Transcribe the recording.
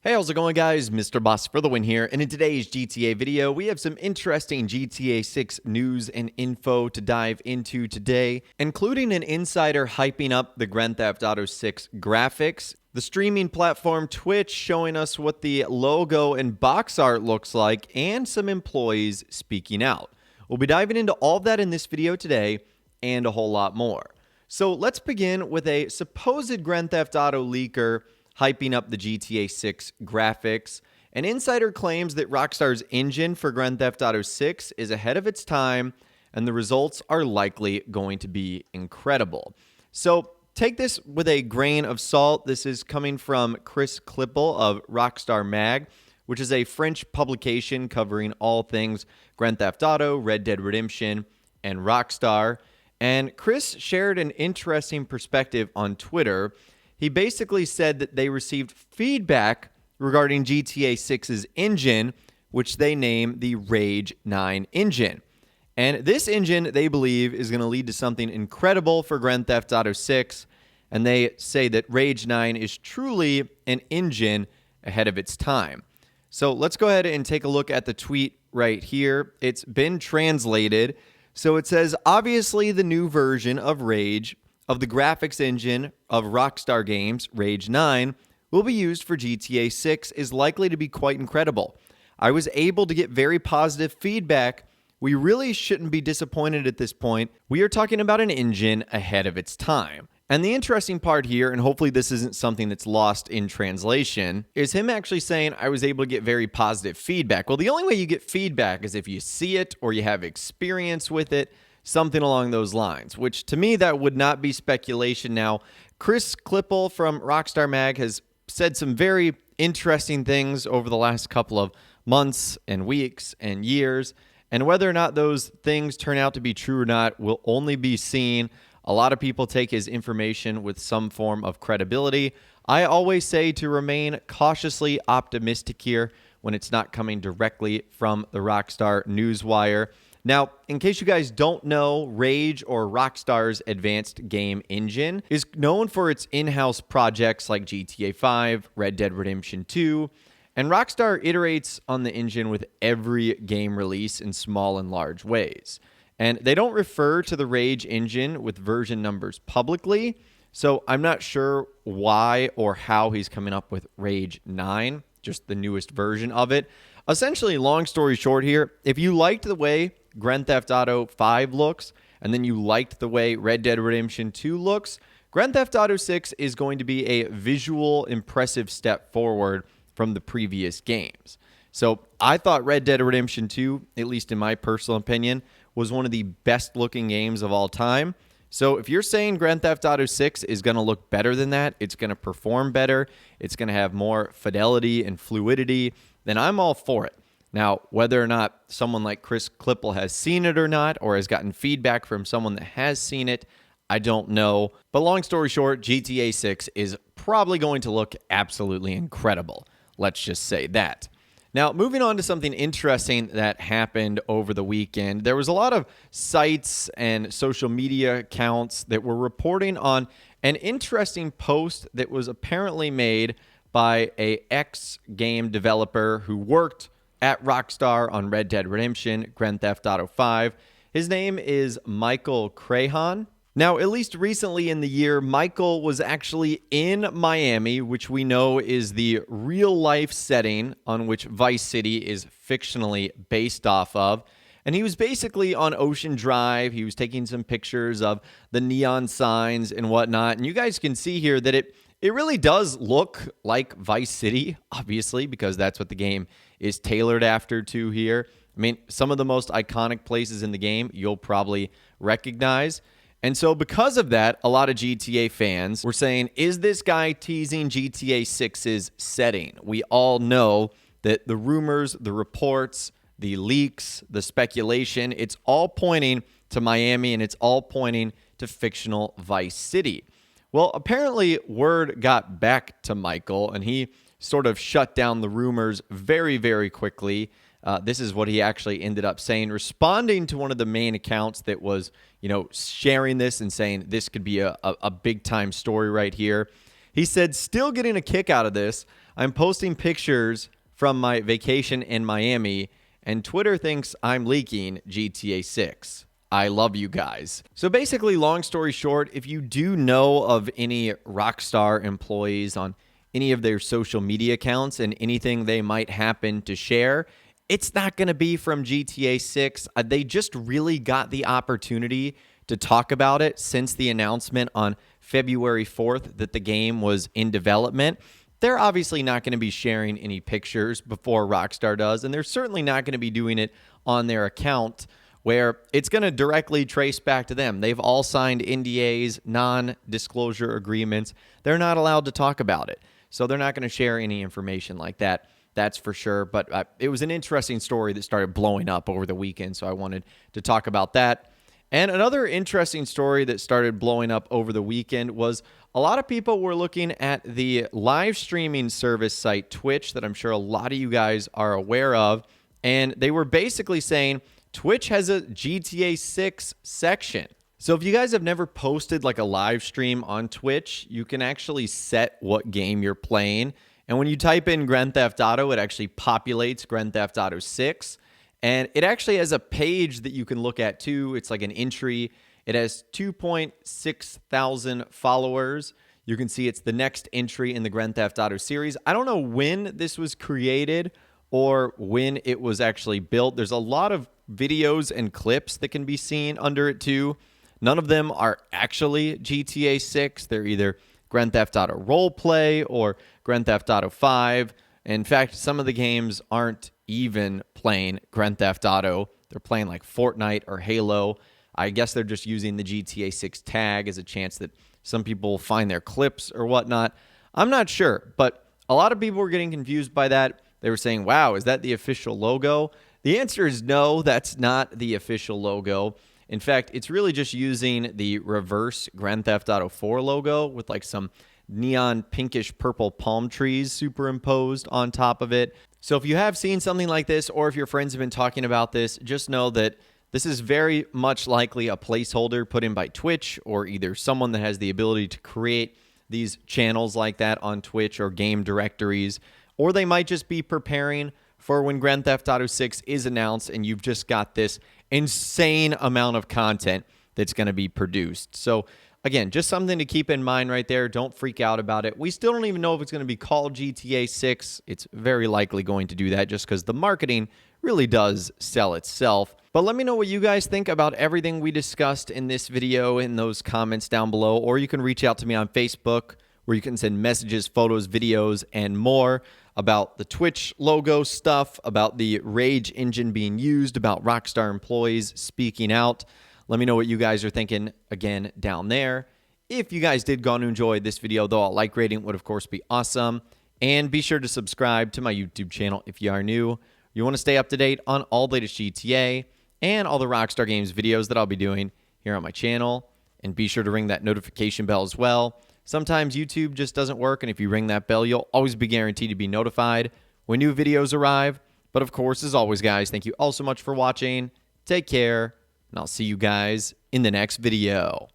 Hey, how's it going, guys? Mr. Boss for the win here, and in today's GTA video, we have some interesting GTA 6 news and info to dive into today, including an insider hyping up the Grand Theft Auto 6 graphics, the streaming platform Twitch showing us what the logo and box art looks like, and some employees speaking out. We'll be diving into all of that in this video today, and a whole lot more. So let's begin with a supposed Grand Theft Auto leaker hyping up the GTA 6 graphics. An insider claims that Rockstar's engine for Grand Theft Auto 6 is ahead of its time, and the results are likely going to be incredible. So take this with a grain of salt. This is coming from Chris Klippel of Rockstar Mag, which is a French publication covering all things Grand Theft Auto, Red Dead Redemption, and Rockstar. And Chris shared an interesting perspective on Twitter. He basically said that they received feedback regarding GTA 6's engine, which they name the Rage 9 engine. And this engine, they believe, is going to lead to something incredible for Grand Theft Auto 6. And they say that Rage 9 is truly an engine ahead of its time. So let's go ahead and take a look at the tweet right here. It's been translated. So it says, obviously the new version of Rage of the graphics engine of Rockstar Games, Rage 9, will be used for GTA 6 is likely to be quite incredible. I was able to get very positive feedback. We really shouldn't be disappointed at this point. We are talking about an engine ahead of its time. And the interesting part here, and hopefully this isn't something that's lost in translation, is him actually saying, I was able to get very positive feedback. Well, the only way you get feedback is if you see it or you have experience with it, something along those lines, which to me, that would not be speculation. Now, Chris Klippel from Rockstar Mag has said some very interesting things over the last couple of months and weeks and years, and whether or not those things turn out to be true or not will only be seen. A lot of people take his information with some form of credibility. I always say to remain cautiously optimistic here when it's not coming directly from the Rockstar Newswire. Now, in case you guys don't know, Rage, or Rockstar's advanced game engine, is known for its in-house projects like GTA 5, Red Dead Redemption 2, and Rockstar iterates on the engine with every game release in small and large ways. And they don't refer to the Rage engine with version numbers publicly, so I'm not sure why or how he's coming up with Rage 9, just the newest version of it. Essentially, long story short here, if you liked the way Grand Theft Auto 5 looks, and then you liked the way Red Dead Redemption 2 looks, Grand Theft Auto 6 is going to be a visual, impressive step forward from the previous games. So I thought Red Dead Redemption 2, at least in my personal opinion, was one of the best looking games of all time. So if you're saying Grand Theft Auto 6 is going to look better than that, it's going to perform better, it's going to have more fidelity and fluidity, then I'm all for it. Now, whether or not someone like Chris Klippel has seen it or not, or has gotten feedback from someone that has seen it, I don't know. But long story short, GTA 6 is probably going to look absolutely incredible. Let's just say that. Now, moving on to something interesting that happened over the weekend. There was a lot of sites and social media accounts that were reporting on an interesting post that was apparently made by an ex-game developer who worked at Rockstar on Red Dead Redemption, Grand Theft Auto 5. His name is Michael Crahan. Now, at least recently in the year, Michael was actually in Miami, which we know is the real-life setting on which Vice City is fictionally based off of. And he was basically on Ocean Drive. He was taking some pictures of the neon signs and whatnot. And you guys can see here that it really does look like Vice City, obviously, because that's what the game is tailored after to here. I mean, some of the most iconic places in the game you'll probably recognize. And so because of that, a lot of GTA fans were saying, is this guy teasing GTA 6's setting? We all know that the rumors, the reports, the leaks, the speculation, it's all pointing to Miami, and it's all pointing to fictional Vice City. Well, apparently word got back to Michael, and he sort of shut down the rumors very, very quickly. This is what he actually ended up saying, responding to one of the main accounts that was, sharing this and saying this could be a big-time story right here. He said, still getting a kick out of this. I'm posting pictures from my vacation in Miami, and Twitter thinks I'm leaking GTA 6. I love you guys. So basically, long story short, if you do know of any Rockstar employees on any of their social media accounts and anything they might happen to share, it's not going to be from GTA 6. They just really got the opportunity to talk about it since the announcement on February 4th that the game was in development. They're obviously not going to be sharing any pictures before Rockstar does, and they're certainly not going to be doing it on their account where it's going to directly trace back to them. They've all signed NDAs, non-disclosure agreements. They're not allowed to talk about it. So they're not going to share any information like that. That's for sure. But it was an interesting story that started blowing up over the weekend, so I wanted to talk about that. And another interesting story that started blowing up over the weekend was a lot of people were looking at the live streaming service site Twitch that I'm sure a lot of you guys are aware of. And they were basically saying Twitch has a GTA 6 section. So if you guys have never posted like a live stream on Twitch, you can actually set what game you're playing. And when you type in Grand Theft Auto, it actually populates Grand Theft Auto 6. And it actually has a page that you can look at too. It's like an entry. It has 2.6 thousand followers. You can see it's the next entry in the Grand Theft Auto series. I don't know when this was created or when it was actually built. There's a lot of videos and clips that can be seen under it too. None of them are actually GTA 6. They're either Grand Theft Auto Roleplay or Grand Theft Auto 5. In fact, some of the games aren't even playing Grand Theft Auto. They're playing like Fortnite or Halo. I guess they're just using the GTA 6 tag as a chance that some people will find their clips or whatnot. I'm not sure, but a lot of people were getting confused by that. They were saying, wow, is that the official logo? The answer is no, that's not the official logo. In fact, it's really just using the reverse Grand Theft Auto 4 logo with like some neon pinkish purple palm trees superimposed on top of it. So if you have seen something like this, or if your friends have been talking about this, just know that this is very much likely a placeholder put in by Twitch or either someone that has the ability to create these channels like that on Twitch or game directories, or they might just be preparing for when Grand Theft Auto 6 is announced and you've just got this insane amount of content that's going to be produced. So again, just something to keep in mind right there. Don't freak out about it. We still don't even know if it's going to be called GTA 6. It's very likely going to do that just because the marketing really does sell itself. But let me know what you guys think about everything we discussed in this video in those comments down below, or you can reach out to me on Facebook where you can send messages, photos, videos, and more about the Twitch logo stuff, about the Rage engine being used, about Rockstar employees speaking out. Let me know what you guys are thinking, again, down there. If you guys did go and enjoy this video, though, a like rating would, of course, be awesome. And be sure to subscribe to my YouTube channel if you are new. You want to stay up to date on all the latest GTA and all the Rockstar Games videos that I'll be doing here on my channel. And be sure to ring that notification bell as well. Sometimes YouTube just doesn't work, and if you ring that bell, you'll always be guaranteed to be notified when new videos arrive. But of course, as always, guys, thank you all so much for watching. Take care, and I'll see you guys in the next video.